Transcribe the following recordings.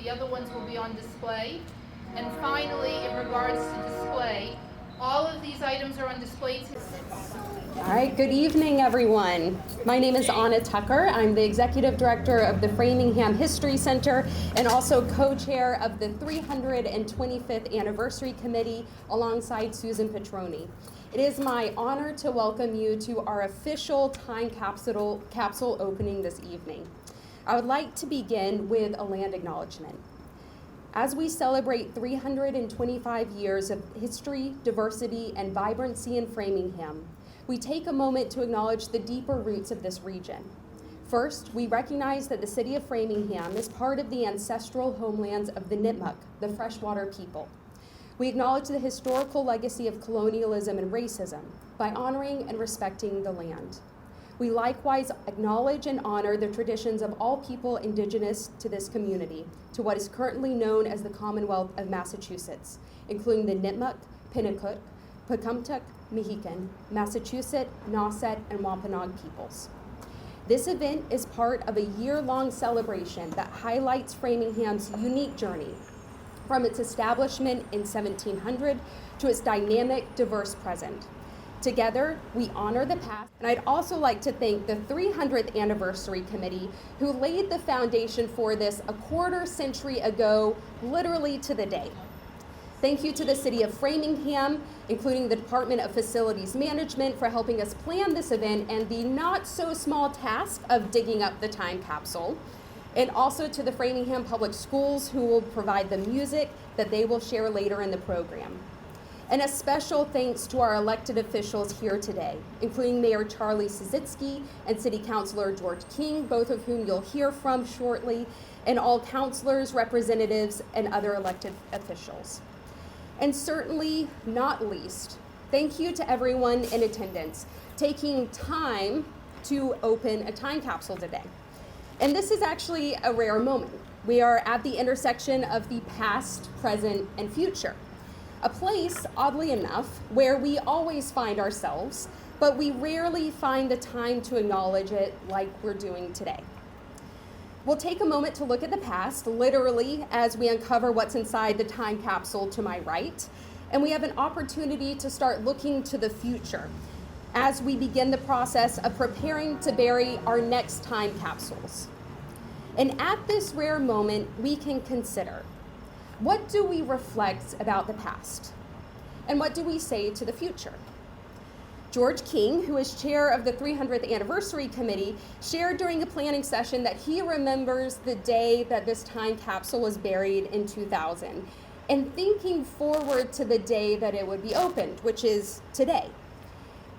The other ones will be on display. And finally, in regards to display, all of these items are on display today. All right, good evening, everyone. My name is Anna Tucker. I'm the Executive Director of the Framingham History Center and also co-chair of the 325th Anniversary Committee alongside Susan Petroni. It is my honor to welcome you to our official time capsule opening this evening. I would like to begin with a land acknowledgement. As we celebrate 325 years of history, diversity, and vibrancy in Framingham, we take a moment to acknowledge the deeper roots of this region. First, we recognize that the city of Framingham is part of the ancestral homelands of the Nipmuc, the freshwater people. We acknowledge the historical legacy of colonialism and racism by honoring and respecting the land. We likewise acknowledge and honor the traditions of all people indigenous to this community, to what is currently known as the Commonwealth of Massachusetts, including the Nipmuc, Pinnacook, Pecumtuck, Mohican, Massachusetts, Nauset, and Wampanoag peoples. This event is part of a year-long celebration that highlights Framingham's unique journey from its establishment in 1700 to its dynamic, diverse present. Together, we honor the past, and I'd also like to thank the 300th Anniversary Committee who laid the foundation for this a quarter century ago, literally to the day. Thank you to the City of Framingham, including the Department of Facilities Management, for helping us plan this event and the not so small task of digging up the time capsule. And also to the Framingham Public Schools, who will provide the music that they will share later in the program. And a special thanks to our elected officials here today, including Mayor Charlie Sisitsky and City Councilor George King, both of whom you'll hear from shortly, and all councilors, representatives, and other elected officials. And certainly not least, thank you to everyone in attendance, taking time to open a time capsule today. And this is actually a rare moment. We are at the intersection of the past, present, and future. A place, oddly enough, where we always find ourselves, but we rarely find the time to acknowledge it like we're doing today. We'll take a moment to look at the past, literally, as we uncover what's inside the time capsule to my right, and we have an opportunity to start looking to the future as we begin the process of preparing to bury our next time capsules. And at this rare moment, we can consider, what do we reflect about the past? And what do we say to the future? George King, who is chair of the 300th Anniversary Committee, shared during a planning session that he remembers the day that this time capsule was buried in 2000, and thinking forward to the day that it would be opened, which is today.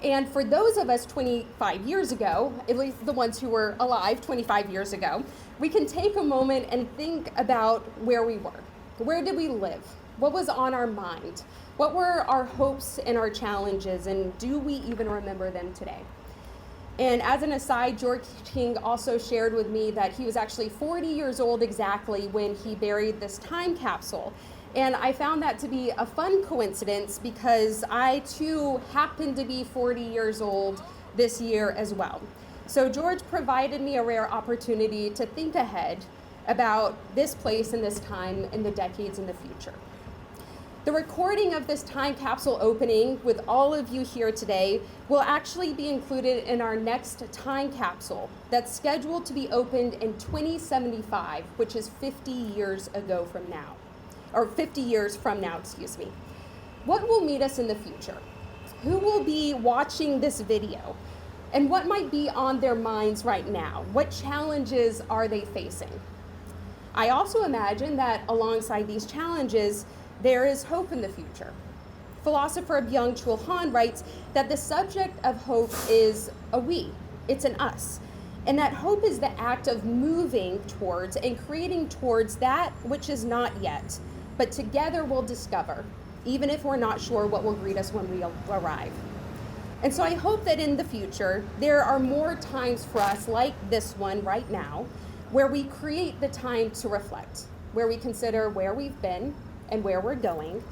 And for those of us 25 years ago, at least the ones who were alive 25 years ago, we can take a moment and think about where we were. Where did we live? What was on our mind? What were our hopes and our challenges, and do we even remember them today? And as an aside, George King also shared with me that he was actually 40 years old exactly when he buried this time capsule. And I found that to be a fun coincidence because I too happen to be 40 years old this year as well. So George provided me a rare opportunity to think ahead about this place and this time in the decades in the future. The recording of this time capsule opening with all of you here today will actually be included in our next time capsule that's scheduled to be opened in 2075, which is 50 years ago from now, or 50 years from now, excuse me. What will meet us in the future? Who will be watching this video? And what might be on their minds right now? What challenges are they facing? I also imagine that alongside these challenges, there is hope in the future. Philosopher Byung-Chul Han writes that the subject of hope is a we, it's an us, and that hope is the act of moving towards and creating towards that which is not yet, but together we'll discover, even if we're not sure what will greet us when we arrive. And so I hope that in the future, there are more times for us like this one right now, where we create the time to reflect, where we consider where we've been and where we're going,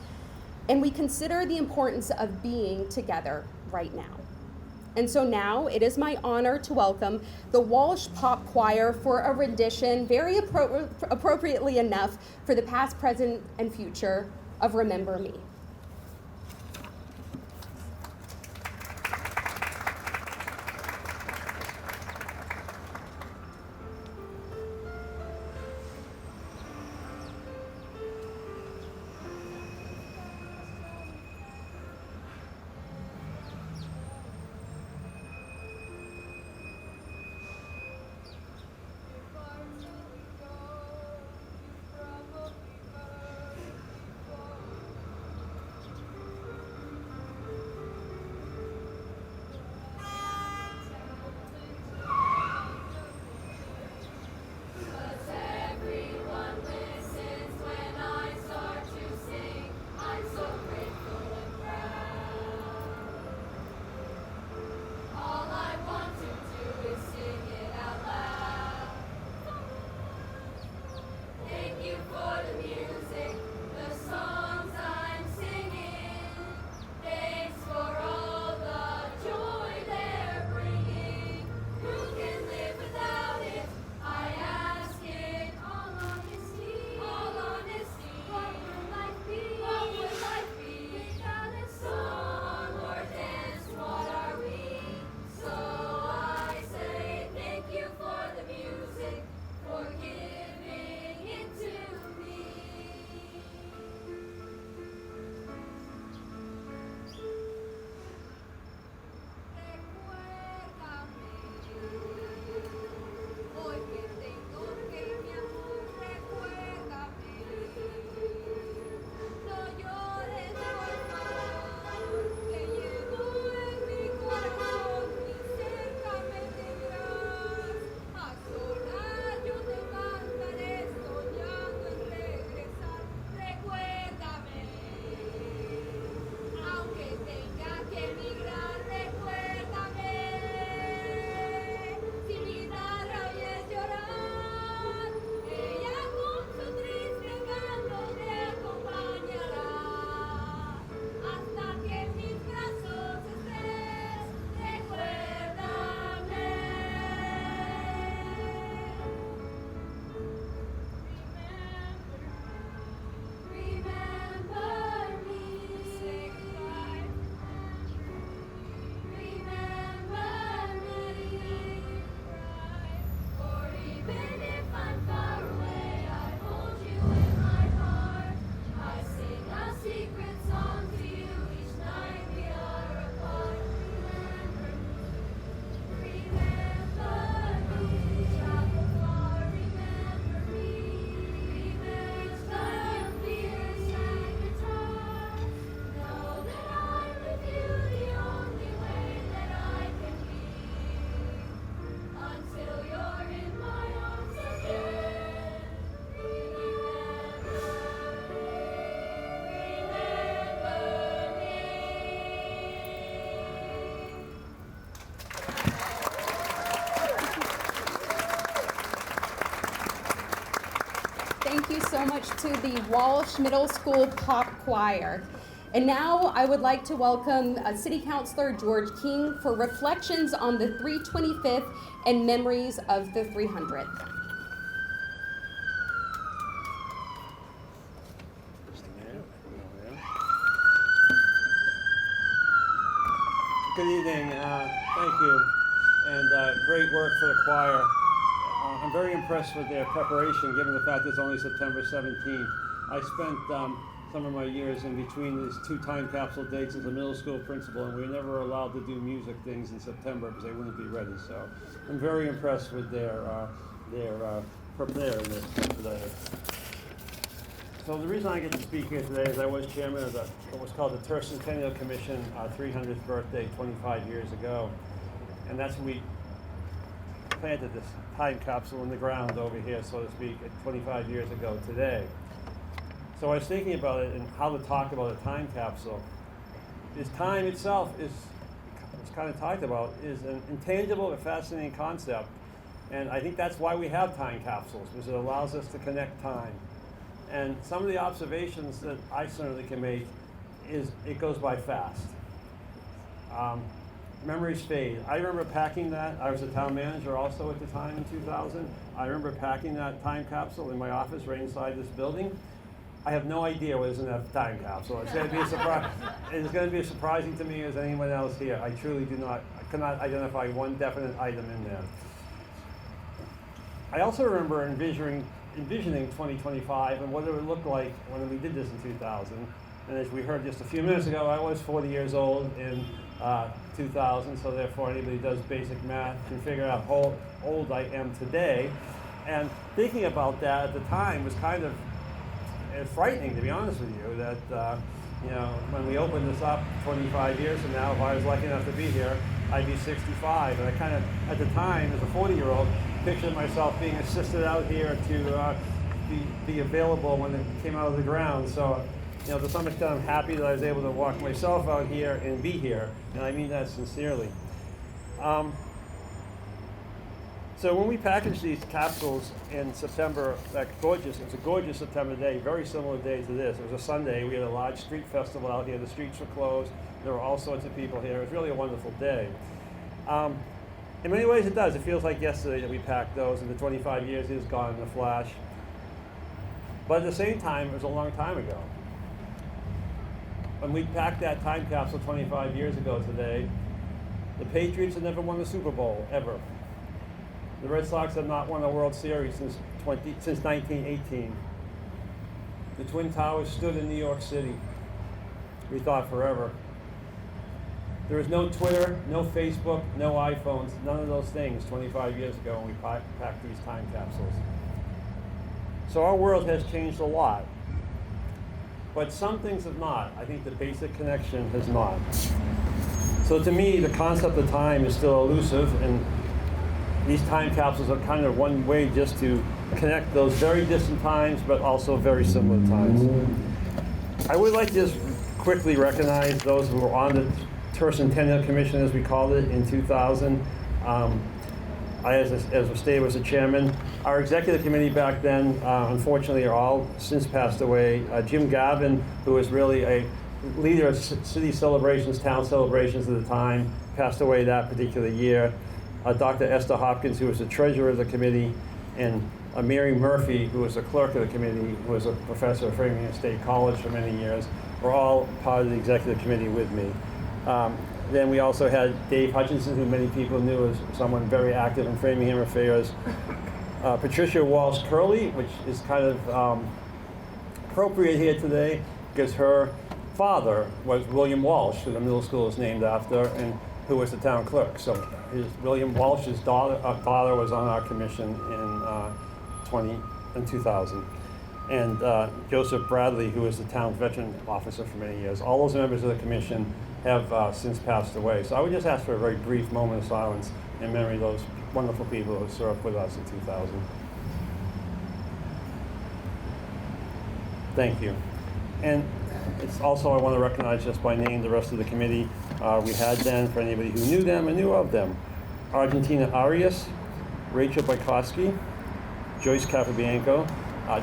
and we consider the importance of being together right now. And so now it is my honor to welcome the Walsh Pop Choir for a rendition, very appropriately enough, for the past, present, and future of Remember Me. Thank you so much to the Walsh Middle School Pop Choir. And now I would like to welcome City Councilor George King for reflections on the 325th and memories of the 300th. Good evening, thank you, and great work for the choir. I'm very impressed with their preparation, given the fact it's only September 17th. I spent some of my years in between these two time capsule dates as a middle school principal, and we were never allowed to do music things in September because they wouldn't be ready. So I'm very impressed with their preparedness today. So the reason I get to speak here today is I was chairman of what was called the Tercentennial Commission, 300th birthday 25 years ago. And that's when we planted this time capsule in the ground over here, so to speak, 25 years ago today. So I was thinking about it and how to talk about a time capsule. Is time itself is, it's kind of talked about, is an intangible but fascinating concept. And I think that's why we have time capsules, because it allows us to connect time. And some of the observations that I certainly can make is it goes by fast. memories fade. I remember packing that. I was a town manager also at the time in 2000. I remember packing that time capsule in my office right inside this building. I have no idea what is in that time capsule. It's going to be a surprise. It's going to be as surprising to me as anyone else here. I truly cannot identify one definite item in there. I also remember envisioning 2025 and what it would look like when we did this in 2000. And as we heard just a few minutes ago, I was 40 years old in 2000, so therefore anybody who does basic math can figure out how old I am today. And thinking about that at the time was kind of frightening, to be honest with you, that when we opened this up 25 years from now, if I was lucky enough to be here, I'd be 65. And I kind of, at the time, as a 40-year-old, pictured myself being assisted out here to be available when it came out of the ground. So, to some extent, I'm happy that I was able to walk myself out here and be here, and I mean that sincerely. So when we packaged these capsules in September, it's a gorgeous September day, very similar day to this. It was a Sunday. We had a large street festival out here. The streets were closed. There were all sorts of people here. It was really a wonderful day. In many ways it does. It feels like yesterday that we packed those, and the 25 years is gone in a flash. But at the same time, it was a long time ago. When we packed that time capsule 25 years ago today, the Patriots had never won the Super Bowl, ever. The Red Sox have not won a World Series since 1918. The Twin Towers stood in New York City. We thought forever. There was no Twitter, no Facebook, no iPhones, none of those things 25 years ago when we packed these time capsules. So our world has changed a lot. But some things have not. I think the basic connection has not. So to me, the concept of time is still elusive, and these time capsules are kind of one way just to connect those very distant times, but also very similar times. I would like to just quickly recognize those who were on the Tercentennial Commission, as we called it, in 2000. I, as was stated, was the chairman. Our executive committee back then, unfortunately, are all since passed away. Jim Gavin, who was really a leader of city celebrations, town celebrations at the time, passed away that particular year. Dr. Esther Hopkins, who was the treasurer of the committee, and Mary Murphy, who was the clerk of the committee, who was a professor at Framingham State College for many years, were all part of the executive committee with me. Then we also had Dave Hutchinson, who many people knew as someone very active in Framingham affairs. Patricia Walsh Curley, which is kind of appropriate here today, because her father was William Walsh, who the middle school is named after, and who was the town clerk. So William Walsh's daughter was on our commission in 2000. And Joseph Bradley, who was the town veteran officer for many years. All those members of the commission have since passed away. So I would just ask for a very brief moment of silence in memory of those wonderful people who served with us in 2000. Thank you. And it's also, I want to recognize just by name the rest of the committee. We had then, for anybody who knew them and knew of them, Argentina Arias, Rachel Bykowski, Joyce Capobianco,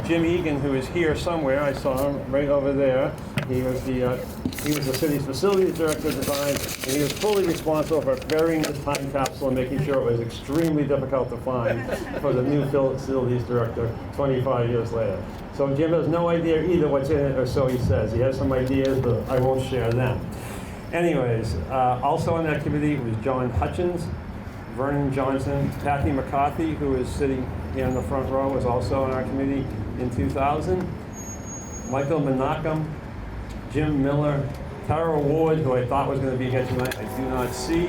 Jim Egan, who is here somewhere. I saw him right over there. He was the city's facilities director at the time, and he was fully responsible for burying this time capsule and making sure it was extremely difficult to find for the new facilities director 25 years later. So Jim has no idea either what's in it, or so he says. He has some ideas, but I won't share them. Anyways, also on that committee was John Hutchins, Vernon Johnson, Kathy McCarthy, who is sitting here in the front row, was also on our committee in 2000. Michael Menachem, Jim Miller, Tara Ward, who I thought was going to be here tonight, I do not see,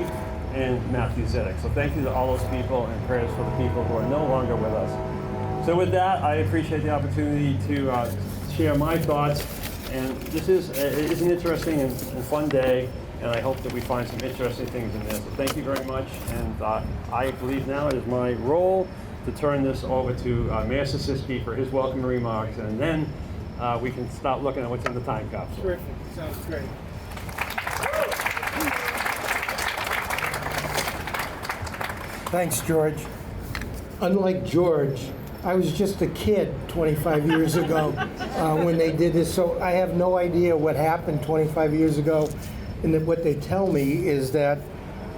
and Matthew Zedek. So thank you to all those people, and prayers for the people who are no longer with us. So with that, I appreciate the opportunity to share my thoughts, and it is an interesting and fun day, and I hope that we find some interesting things in there. So thank you very much, and I believe now it is my role to turn this over to Mayor Sisitsky for his welcome remarks, and then we can start looking at what's in the time capsule. Terrific. Sounds great. Thanks, George. Unlike George, I was just a kid 25 years ago when they did this, so I have no idea what happened 25 years ago. And that what they tell me is that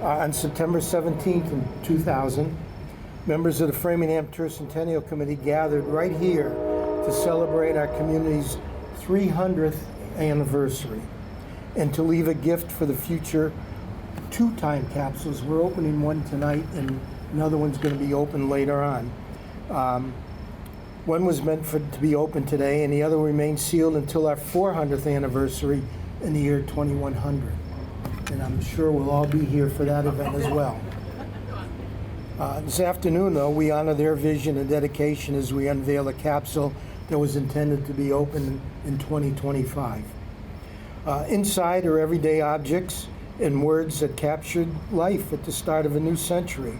On September 17th in 2000, members of the Framingham Tercentennial Committee gathered right here to celebrate our community's 300th anniversary and to leave a gift for the future. 2 time capsules. We're opening one tonight and another one's going to be open later on. One was meant to be open today and the other remains sealed until our 400th anniversary in the year 2100. And I'm sure we'll all be here for that event as well. This afternoon, though, we honor their vision and dedication as we unveil a capsule that was intended to be open in 2025. Inside are everyday objects and words that captured life at the start of a new century,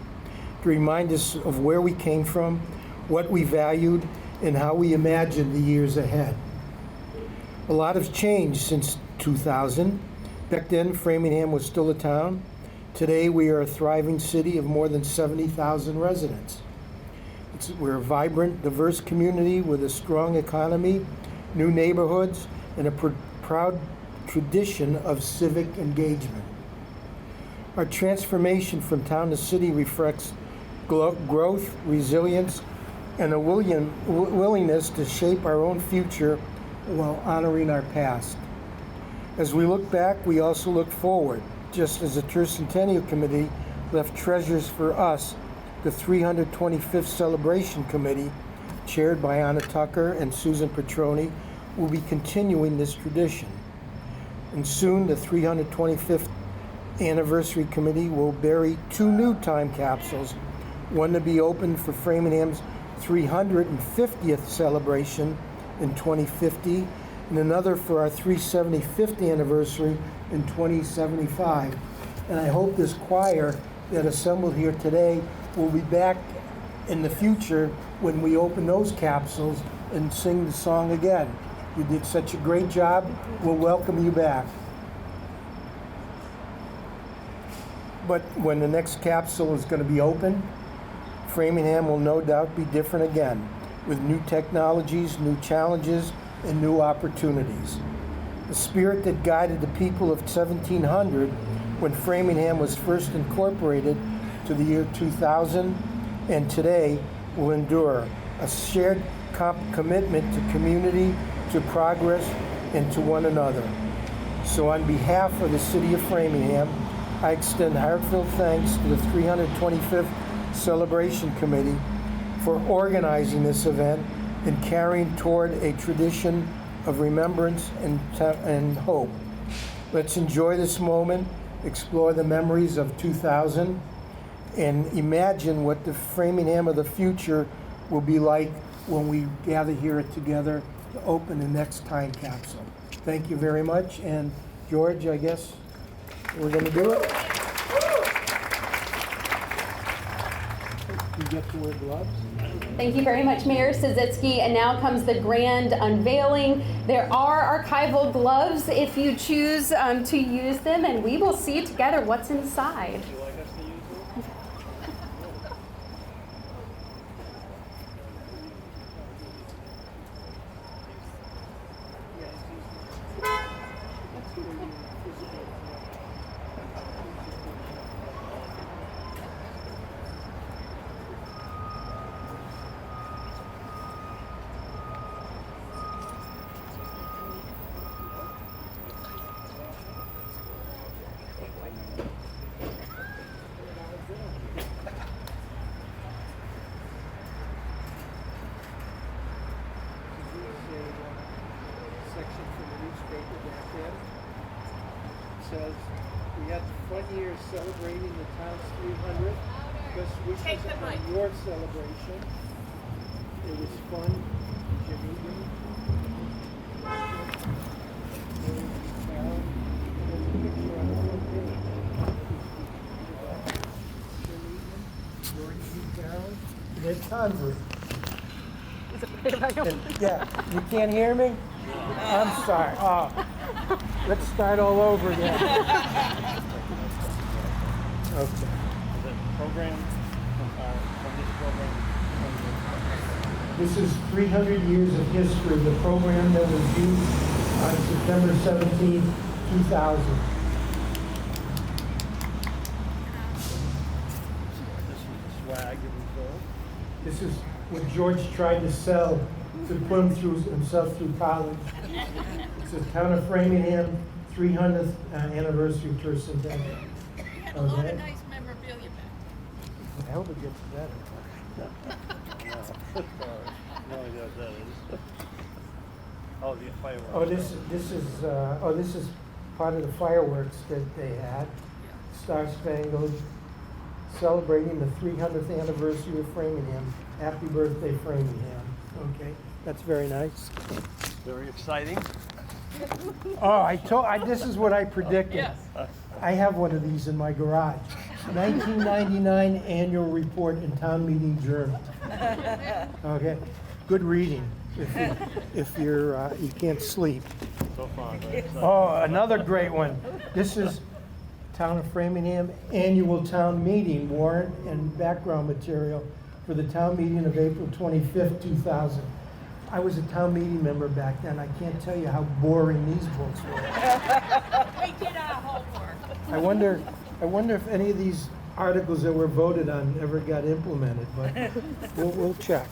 to remind us of where we came from, what we valued, and how we imagined the years ahead. A lot has changed since 2000. Back then, Framingham was still a town. Today, we are a thriving city of more than 70,000 residents. We're a vibrant, diverse community with a strong economy, new neighborhoods, and a proud tradition of civic engagement. Our transformation from town to city reflects growth, resilience, and a willingness to shape our own future while honoring our past. As we look back, we also look forward, just as the Tercentennial Committee left treasures for us. The 325th Celebration Committee, chaired by Anna Tucker and Susan Petroni, will be continuing this tradition. And soon, the 325th Anniversary Committee will bury 2 new time capsules, one to be opened for Framingham's 350th celebration in 2050, and another for our 375th anniversary in 2075. And I hope this choir that assembled here today will be back in the future when we open those capsules and sing the song again. You did such a great job. We'll welcome you back. But when the next capsule is going to be open, Framingham will no doubt be different again, with new technologies, new challenges, and new opportunities. The spirit that guided the people of 1700 when Framingham was first incorporated to the year 2000 and today will endure, a shared commitment to community, to progress, and to one another. So on behalf of the City of Framingham, I extend heartfelt thanks to the 325th Celebration Committee for organizing this event and carrying toward a tradition of remembrance and hope. Let's enjoy this moment, explore the memories of 2000, and imagine what the Framingham of the future will be like when we gather here together to open the next time capsule. Thank you very much, and George, I guess we're going to do it. You get to wear gloves. Thank you very much, Mayor Sisitsky. And now comes the grand unveiling. There are archival gloves if you choose to use them, and we will see together what's inside. Would you like us to use them? Section from the newspaper back then. It says, we had the fun years celebrating the town's 300th. Best wishes on your celebration. It was fun. Jim Egan. And then Convery. Yeah, you can't hear me? I'm sorry. Oh, let's start all over again. Okay. The program from this program. This is 300 years of history, the program that was used on September 17, 2000. This is what George tried to sell to put himself through college. It's the Town of Framingham 300th anniversary tercentennial. We had a lot of nice memorabilia back. I hope it gets better. No idea what that is. Oh, the fireworks. Oh, this is part of the fireworks that they had. Star Spangled, celebrating the 300th anniversary of Framingham. Happy birthday, Framingham. Okay, that's very nice. Very exciting. Oh, this is what I predicted. Yes. I have one of these in my garage. 1999 annual report in Town Meeting Journal. Okay, good reading if you can't sleep. So far, right? Oh, another great one. This is Town of Framingham Annual Town Meeting warrant and background material for the town meeting of April 25th, 2000. I was a town meeting member back then. I can't tell you how boring these books were. We did our homework. I wonder if any of these articles that were voted on ever got implemented, but we'll check.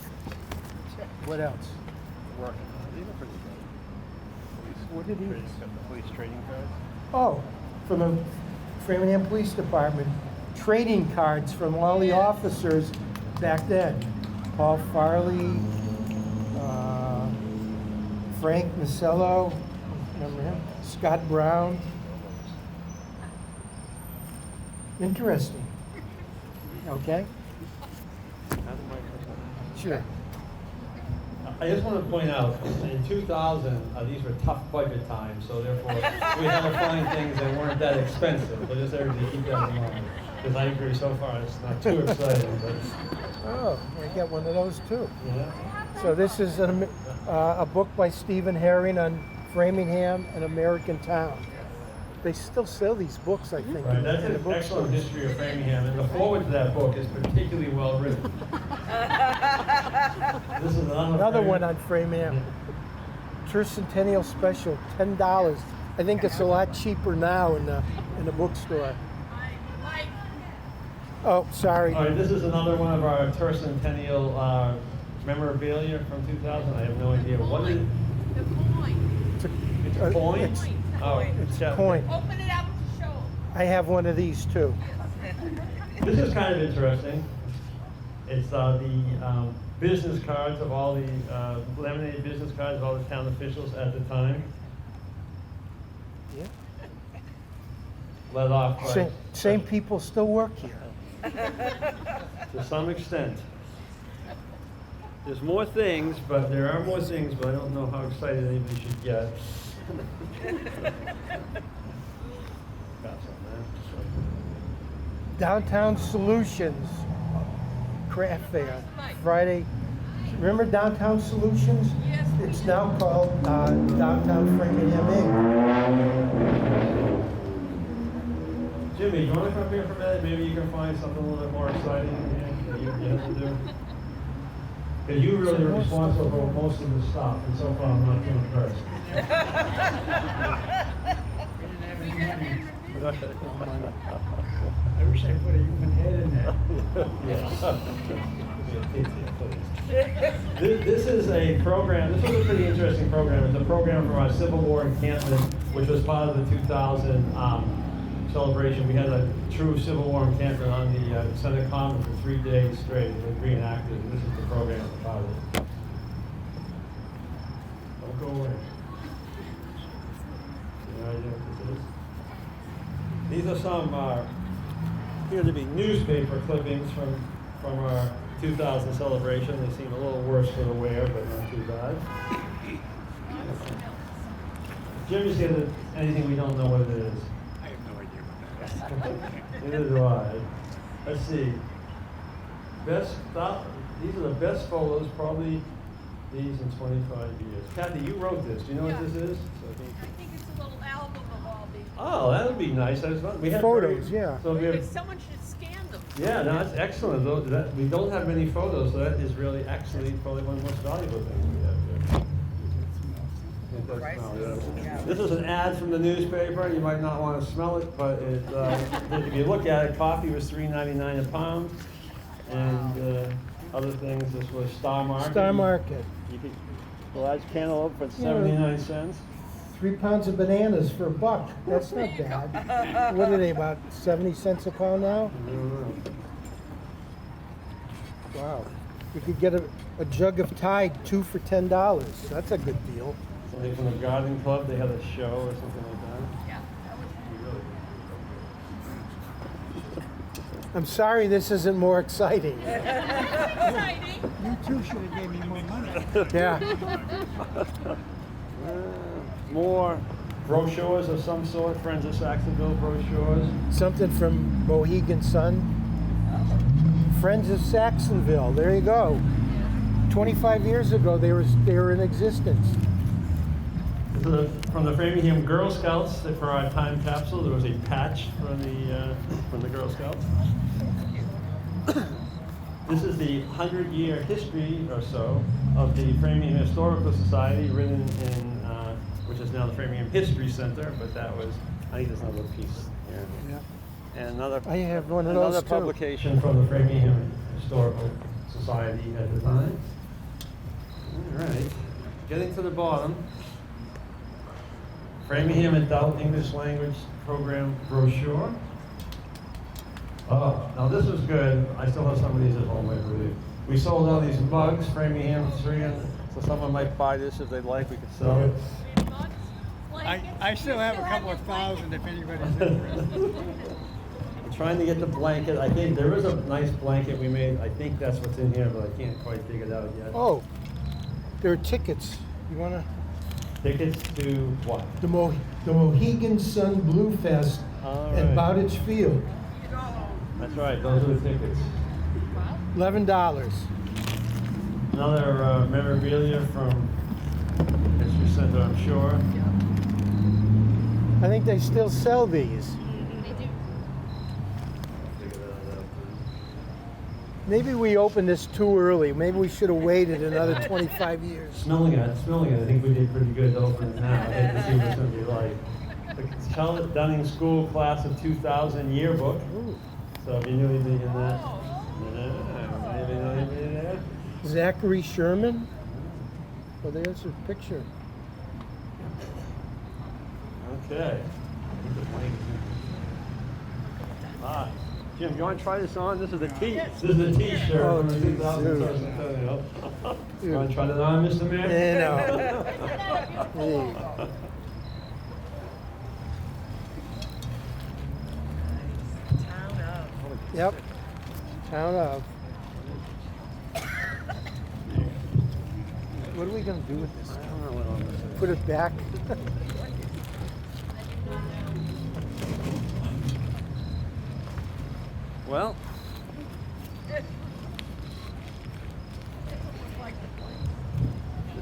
What else? Working. These are pretty good. What did he? Police trading cards. Oh, from the Framingham Police Department, trading cards from all the officers back then. Paul Farley, Frank Masello, remember him? Scott Brown. Interesting. Okay? Sure. I just want to point out, in 2000, these were tough budget times, so therefore we had to find things that weren't that expensive. So just everybody keep that in mind. Because I agree, so far it's not too exciting, but Oh, I get one of those too. yeah. So this is a book by Stephen Herring on Framingham, an American town. They still sell these books, I think. Right, that's in the an bookstores. excellent history of Framingham, and the forward to that book is particularly well written. This is Another one on Framingham. Tercentennial special, $10. I think it's a lot cheaper now in the bookstore. Mike, Oh, sorry. All right, this is another one of our tercentennial memorabilia from 2000. I have no idea what it is. the coin. It's a coin? It's Oh, it's a yeah. coin. Open it up to show 'em. I have one of these too. This is kind of interesting. It's the business cards of all the laminated business cards of all the town officials at the time. Yeah. Led off by, Same people still work here. to some extent. There's more things, but there are more things, but I don't know how excited anybody should get. Got some, man. Downtown Solutions Craft Fair, Friday. Remember Downtown Solutions? Yes. It's now called Downtown Framingham Inc. Jimmy, you want to come up here for a minute? Maybe you can find something a little bit more exciting that you have to do. Because you really are responsible for most of the stuff, and so far I'm not too impressed. I wish I put a human head in there. This is a program, this was a pretty interesting program. It's a program from our Civil War encampment, which was part of the 2000 celebration. We had a true Civil War encampment on the Senate Common for 3 days straight. It was reenacted, and this is the program that's part of it. Don't go away. You know what this is? These are some, appear to be newspaper clippings from our 2000 celebration. They seem a little worse for the wear, but not too bad. Jim, you said that anything we don't know what it is? I have no idea what that is. Neither do I. Let's see. These are the best photos, probably these in 25 years. Kathy, you wrote this. Do you know what this is? I think it's a little album of all these. Oh, that would be nice. We had Photos, yeah. So we Maybe have, someone should scan them. yeah, no, that's excellent. We don't have many photos, so that is really actually probably one of the most valuable things we have here. It does smell, yeah. This is an ad from the newspaper. You might not want to smell it, but if you look at it, coffee was $3.99 a pound, and other things. This was Star Market. Star Market. You could, large cantaloupe for 79 cents. 3 pounds of bananas for $1. That's not bad. What are they, about 70 cents a pound now? Wow. You could get a jug of Tide, 2 for $10. That's a good deal. Something from the garden club, they had a show or something like that. Yeah, that was I'm sorry this isn't more exciting. exciting. You too should have gave me more money. Yeah. More brochures of some sort, Friends of Saxonville brochures. Something from Mohegan Sun. Friends of Saxonville. There you go. 25 years ago, they were in existence. From the Framingham Girl Scouts, for our time capsule, there was a patch from the Girl Scouts. This is the 100-year history or so of the Framingham Historical Society, written in, which is now the Framingham History Center, but that was, I think there's another piece here. Yeah. And another, I have one of those another too. publication from the Framingham Historical Society at the time. All right, getting to the bottom. Framingham Adult English Language Program brochure. Oh, now this was good. I still have some of these at home, I believe. We sold all these mugs, Framingham 3, so someone might buy this if they'd like. We could sell it. I still have a couple of thousand if anybody's interested. I'm trying to get the blanket. I think there is a nice blanket we made. I think that's what's in here, but I can't quite dig it out yet. Oh, there are tickets. You want to? Tickets to what? The Mohegan Sun Blue Fest All at right. Bowditch Field. That's right. Those are the tickets. $11. Another memorabilia from History Center, I'm sure. I think they still sell these. Maybe we opened this too early. Maybe we should have waited another 25 years. Smelling it, I think we did pretty good to open it now. I'd like to see what it's going to be like. The Charlotte Dunning School Class of 2000 yearbook. Ooh. So if you knew anything in that. Maybe know anybody there? Zachary Sherman. Oh, there's a picture. Okay. Jim, you want to try this on? This is the This is the T-shirt Oh, from the geez, 2000 dude. Centennial. You want to try that on, Mr. Mayor? Yeah, no. Hey. Yep. Town of. What are we going to do with this? I don't know what all this is. Put it back? Well, this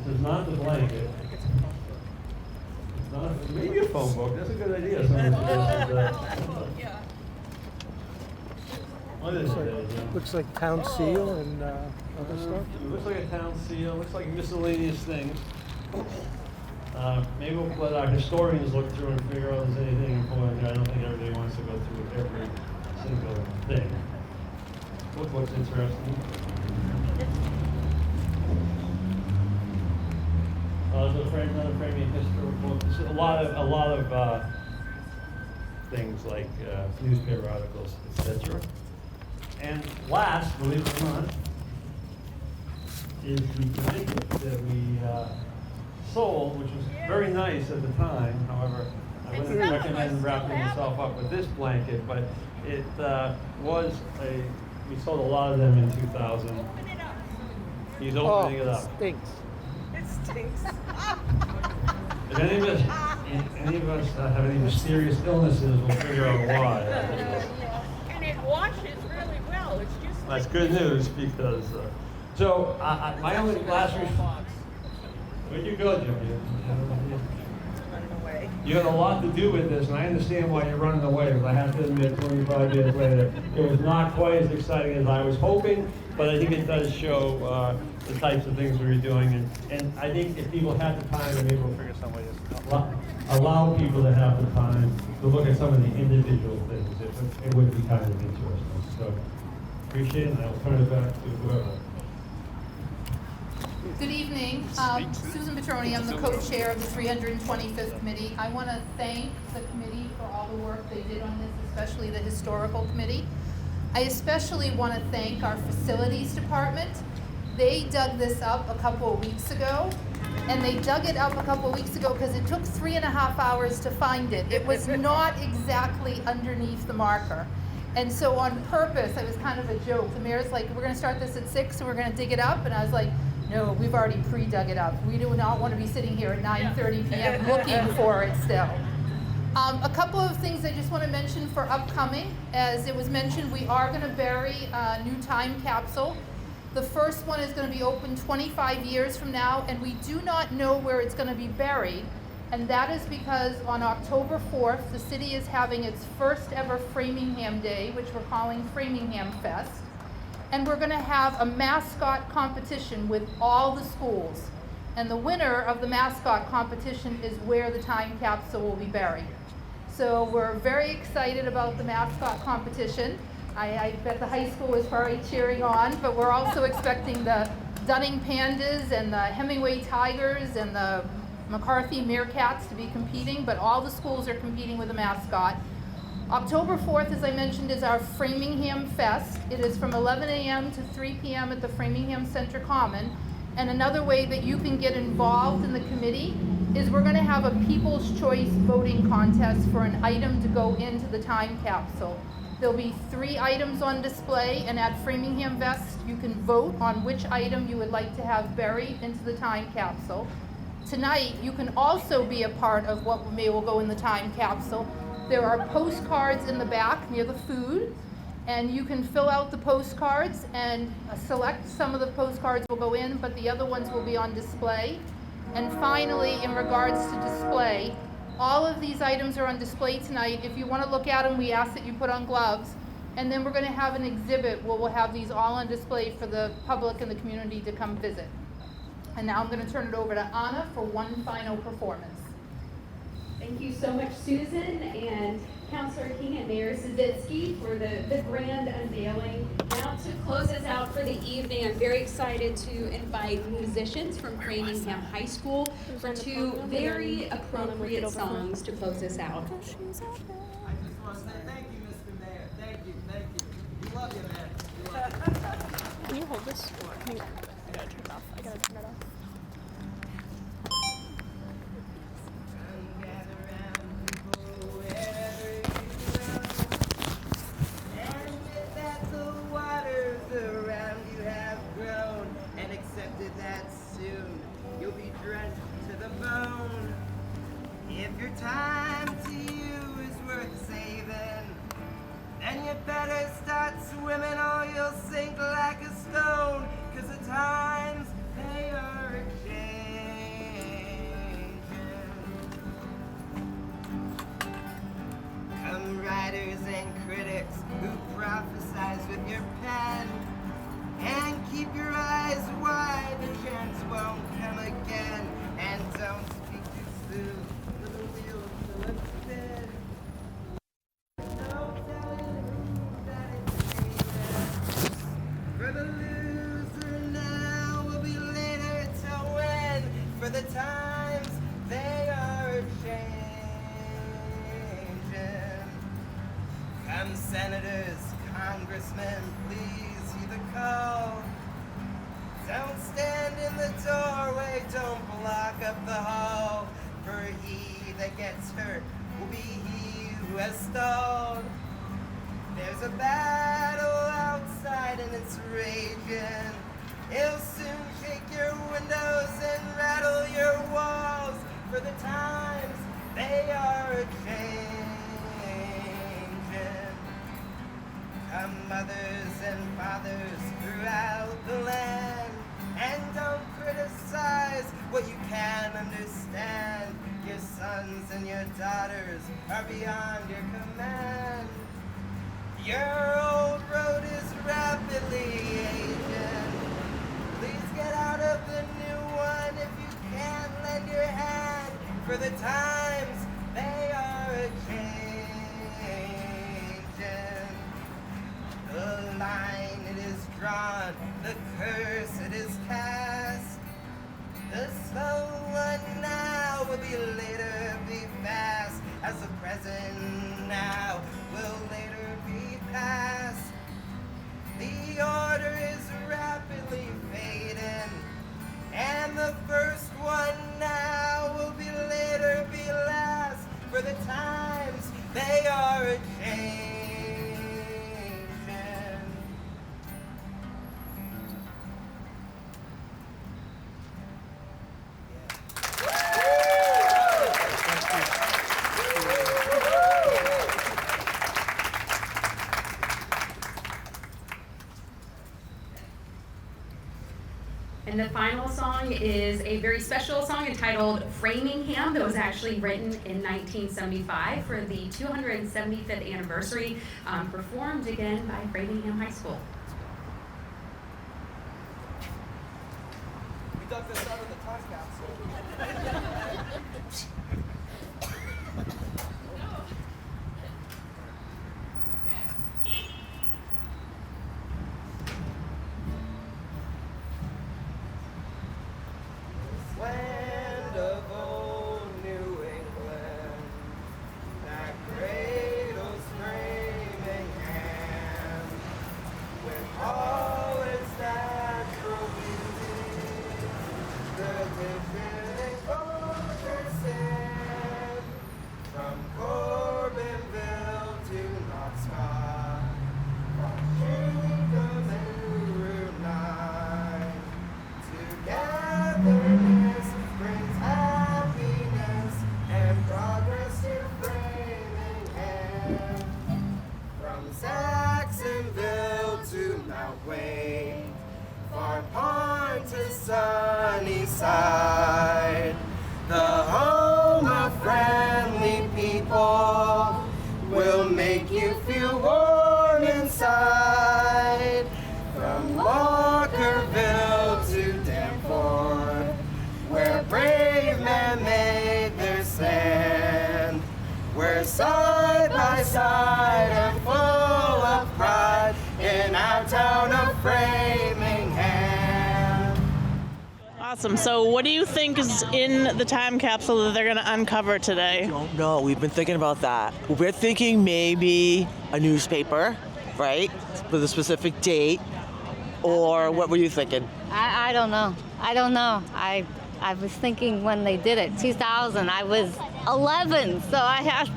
is not the blanket. It's not maybe a phone book. That's a good idea. Someone suggested that. What is it? Looks like town seal and other stuff. It looks like a town seal. Looks like miscellaneous things. Maybe we'll let our historians look through and figure out if there's anything important. I don't think everybody wants to go through every single thing. Look what's interesting. Another Framingham history book. There's a lot of things like newspaper articles, etc. And last, believe it or not, is the blanket that we sold, which was very nice at the time. However, I wouldn't recommend wrapping yourself up with this blanket, but it was we sold a lot of them in 2000. He's opening it up. Stinks. It stinks. If any of us have any mysterious illnesses, we'll figure out why. And it washes really well. It's just That's good news because. So my only last response. Where'd you go, Jim? running away. You had a lot to do with this, and I understand why you're running away, because I have to admit, 25 years later, it was not quite as exciting as I was hoping, but I think it does show the types of things we were doing, and I think if people had the time, maybe we'll figure some way to allow people to have the time to look at some of the individual things. It would be kind of interesting. So, appreciate it, and I'll turn it back to whoever. Good evening. Susan Petroni, I'm the co-chair of the 325th Committee. I want to thank the committee for all the work they did on this, especially the Historical Committee. I especially want to thank our Facilities Department. They dug this up a couple of weeks ago, and they dug it up a couple of weeks ago because it took 3.5 hours to find it. It was not exactly underneath the marker. And so on purpose, it was kind of a joke. The mayor's like, we're going to start this at 6 and we're going to dig it up. And I was like, no, we've already pre-dug it up. We do not want to be sitting here at 9:30 p.m. looking for it still. A couple of things I just want to mention for upcoming. As it was mentioned, we are going to bury a new time capsule. The first one is going to be open 25 years from now, and we do not know where it's going to be buried. And that is because on October 4th, the city is having its first ever Framingham Day, which we're calling Framingham Fest. And we're going to have a mascot competition with all the schools. And the winner of the mascot competition is where the time capsule will be buried. So we're very excited about the mascot competition. I bet the high school is probably cheering on, but we're also expecting the Dunning Pandas and the Hemingway Tigers and the McCarthy Meerkats to be competing, but all the schools are competing with a mascot. October 4th, as I mentioned, is our Framingham Fest. It is from 11 a.m. to 3 p.m. at the Framingham Center Common. And another way that you can get involved in the committee is we're going to have a People's Choice voting contest for an item to go into the time capsule. There'll be 3 items on display, and at Framingham Fest, you can vote on which item you would like to have buried into the time capsule. Tonight, you can also be a part of what will go in the time capsule. There are postcards in the back near the food, and you can fill out the postcards and select some of the postcards will go in, but the other ones will be on display. And finally, in regards to display, all of these items are on display tonight. If you want to look at them, we ask that you put on gloves. And then we're going to have an exhibit where we'll have these all on display for the public and the community to come visit. And now I'm going to turn it over to Anna for one final performance. Thank you so much, Susan and Councilor King and Mayor Sisitsky for the grand unveiling. Now to close us out for the evening, I'm very excited to invite musicians from Framingham High School for 2 very appropriate songs to close us out. I just want to say thank you, Mr. Mayor. Thank you. We love you, man. We love you. Can you hold this? I gotta turn it off. If your time to you is worth saving, then you better start swimming or you'll sink like a stone, 'cause the times, they are a-changing. Come writers and critics who prophesize with your pen, and keep your eyes wide, the chance won't come again. And don't speak too soon, for the wheels will spin. No telling that it's needed. For the loser now will be later to win. For the times, they are changing. Come senators, congressmen, please heed the call. Don't stand in the doorway, don't block up the hall, for he that gets hurt will be he who has stalled. There's a battle outside and it's raging. It'll soon shake your windows and rattle your walls, for the times, they are a-changing. Come mothers and fathers throughout the land, and don't criticize what you can't understand. Your sons and your daughters are beyond your command. Your old road is rapidly aging. Please get out of the new one if you can't lend your hand, for the times, they are a-changing. The line it is drawn, the curse it is cast. And the final song is a very special song entitled Framingham that was actually written in 1975 for the 275th anniversary, performed again by Framingham High School. We dug this out of the time capsule. Land of old New England, that cradles Framingham, with all its natural beauty, the divinity fortress from Corbinville to Knoxville, from Kingdom and Route 9, togetherness brings happiness and progress to Framingham. From Saxonville to Mount Wayne, Far Pond to Sunnyside, the home of friendly people will make you feel warm inside. From Walkerville to Danforth, where brave men made their stand, we're side by side and full of pride in our town of Framingham. Awesome. So what do you think is in the time capsule that they're going to uncover today? Don't know. We've been thinking about that. We're thinking maybe a newspaper, right, with a specific date. Or what were you thinking? I don't know. I don't know. I was thinking when they did it, 2000. I was 11, so I had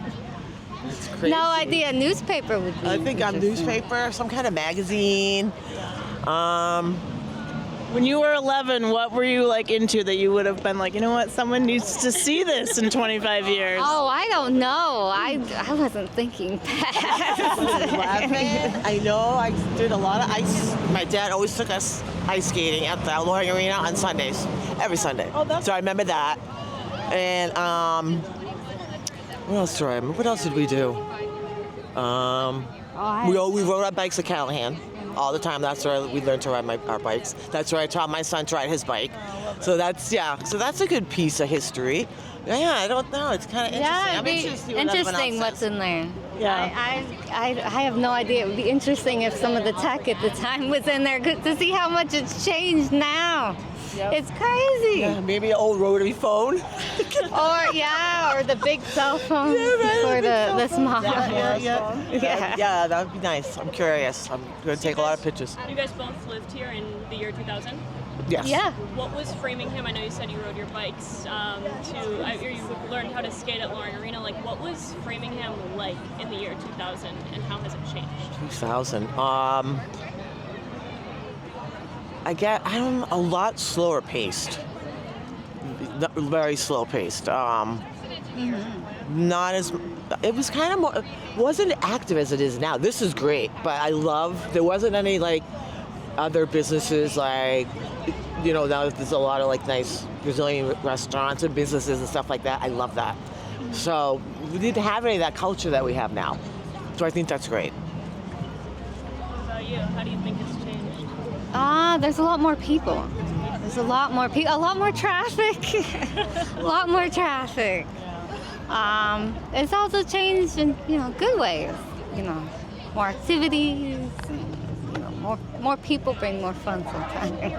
no idea a newspaper would be. I think a newspaper, some kind of magazine. When you were 11, what were you like into that you would have been like, you know what, someone needs to see this in 25 years? Oh, I don't know. I wasn't thinking past. 11? I know. I did a lot of ice. My dad always took us ice skating at the Loring Arena on Sundays, every Sunday. Oh, that's so I remember that. And what else do I remember? What else did we do? We rode our bikes at Callahan all the time. That's where we learned to ride our bikes. That's where I taught my son to ride his bike. So that's a good piece of history. Yeah, I don't know. It's kind of interesting. Yeah, I'm interested to see what interesting everyone else what's says. in there. Yeah. I have no idea. It would be interesting if some of the tech at the time was in there to see how much it's changed now. Yep. It's crazy. Yeah, maybe an old rotary phone. or the big cell phone for the small. Yeah, that would be nice. I'm curious. I'm going to take a lot of pictures. You guys both lived here in the year 2000? Yes. Yeah. What was Framingham? I know you said you rode your bikes or you learned how to skate at Loring Arena. Like, what was Framingham like in the year 2000, and how has it changed? 2000. A lot slower paced. Very slow paced. Not as. It was kind of more. Wasn't active as it is now. This is great, but there wasn't any like other businesses like. Now there's a lot of like nice Brazilian restaurants and businesses and stuff like that. I love that. So we didn't have any of that culture that we have now. So I think that's great. What about you? How do you think it's changed? There's a lot more people. There's a lot more people. A lot more traffic. A lot more traffic. It's also changed in good ways. More activities. More people bring more fun sometimes.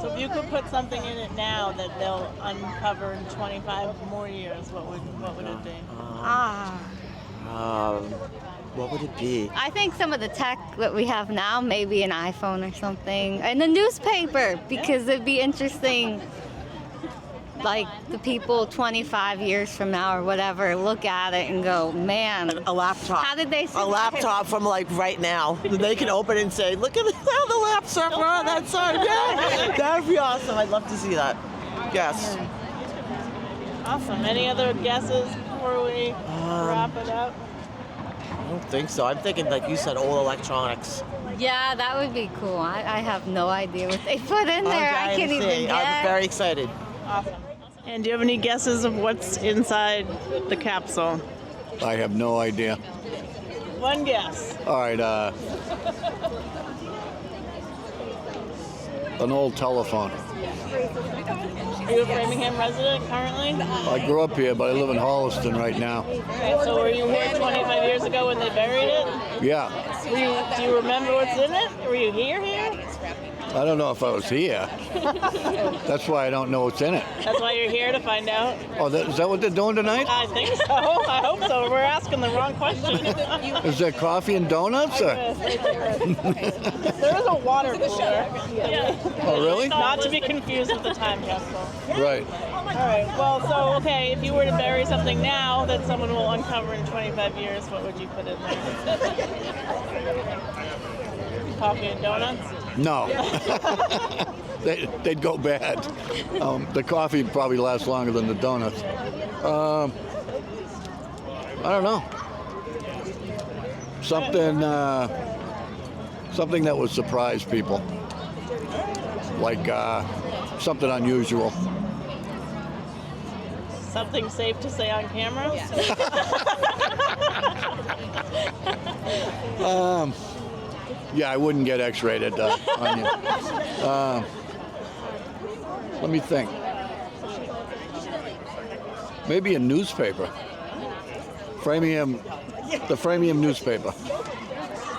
So if you could put something in it now that they'll uncover in 25 more years, what would it be? What would it be? I think some of the tech that we have now, maybe an iPhone or something, and a newspaper, because it'd be interesting. Like the people 25 years from now or whatever look at it and go, man, a laptop. How did they survive? A laptop from like right now. They can open it and say, look at how the laptop on that side. Yeah, that would be awesome. I'd love to see that. Yes. Awesome. Any other guesses before we wrap it up? I don't think so. I'm thinking, like you said, old electronics. Yeah, that would be cool. I have no idea what they put in there. I can't even I'm guess. very excited. Awesome. And do you have any guesses of what's inside the capsule? I have no idea. One guess. All right, an old telephone. Are you a Framingham resident currently? I grew up here, but I live in Holliston right now. Okay, so were you here 25 years ago when they buried it? Yeah, Do you remember what's in it? Were you here? I don't know if I was here. That's why I don't know what's in it. That's why you're here to find out? Oh, is that what they're doing tonight? I think so. I hope so. We're asking the wrong question. Is there coffee and donuts? Or? There is a water cooler. Yeah. Oh, really? Not to be confused with the time capsule. Right. All right. Well, so, okay, if you were to bury something now that someone will uncover in 25 years, what would you put in there? Coffee and donuts? No. They'd go bad. The coffee would probably last longer than the donuts. I don't know. Something that would surprise people. Like something unusual. Something safe to say on camera? Yeah, I wouldn't get X-rated on you. Let me think. Maybe a newspaper. The Framingham newspaper.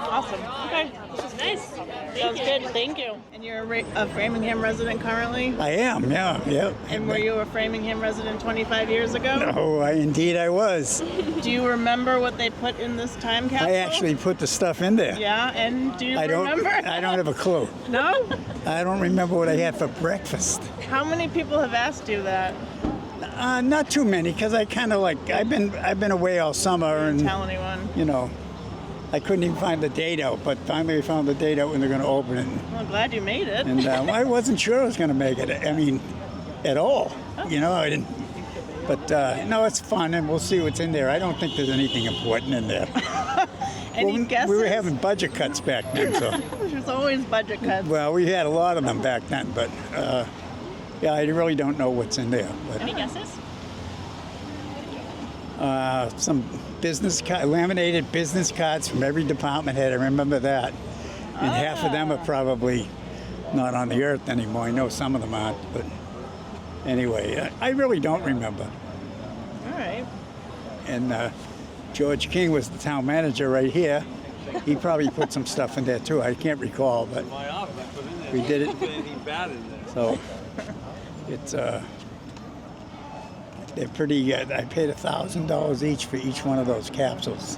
Awesome. Okay. Nice. Sounds good. Thank you. And you're a Framingham resident currently? I am, yeah. And were you a Framingham resident 25 years ago? Oh, indeed I was. Do you remember what they put in this time capsule? I actually put the stuff in there. Yeah, and do you remember? I don't have a clue. No? I don't remember what I had for breakfast. How many people have asked you that? Not too many, because I kind of I've been away all summer and Tell anyone. you know, I couldn't even find the date out, but finally I found the date out when they're going to open it. Well, I'm glad you made it. And I wasn't sure I was going to make it. I mean, at all. You know, I didn't. But no, it's fun, and we'll see what's in there. I don't think there's anything important in there. Any guesses? We were having budget cuts back then, so. There's always budget cuts. Well, we had a lot of them back then, but yeah, I really don't know what's in there. But, Any guesses? some laminated business cards from every department head. I remember that. And half of them are probably not on the earth anymore. I know some of them aren't, but anyway, I really don't remember. All right. And George King was the town manager right here. He probably put some stuff in there too. I can't recall, but we did it. So it's they're pretty good. I paid $1,000 each for each one of those capsules.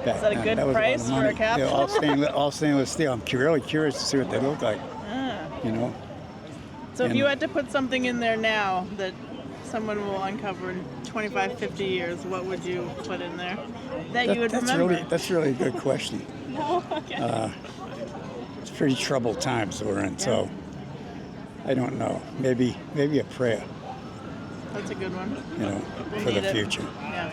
Is that a good price for a capsule? Yeah, all stainless steel. I'm really curious to see what they look like. You know. So if you had to put something in there now that someone will uncover in 25, 50 years, what would you put in there that you would remember? That's really a good question. No? Okay. It's pretty troubled times we're in, so I don't know. Maybe a prayer, That's a good one. you know, We'll for the need it. future. Yeah.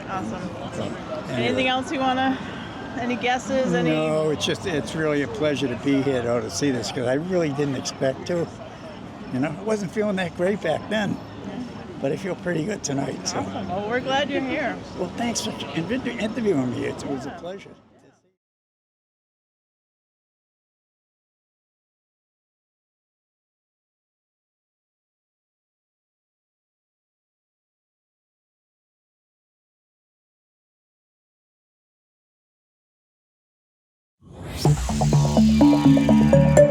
Awesome. Anyway. Anything else you want to, any guesses? No, it's really a pleasure to be here though, to see this, because I really didn't expect to. You know, I wasn't feeling that great back then, but I feel pretty good tonight. So. Awesome. Well, we're glad you're here. Well, thanks for interviewing me. It was a pleasure. Thank you.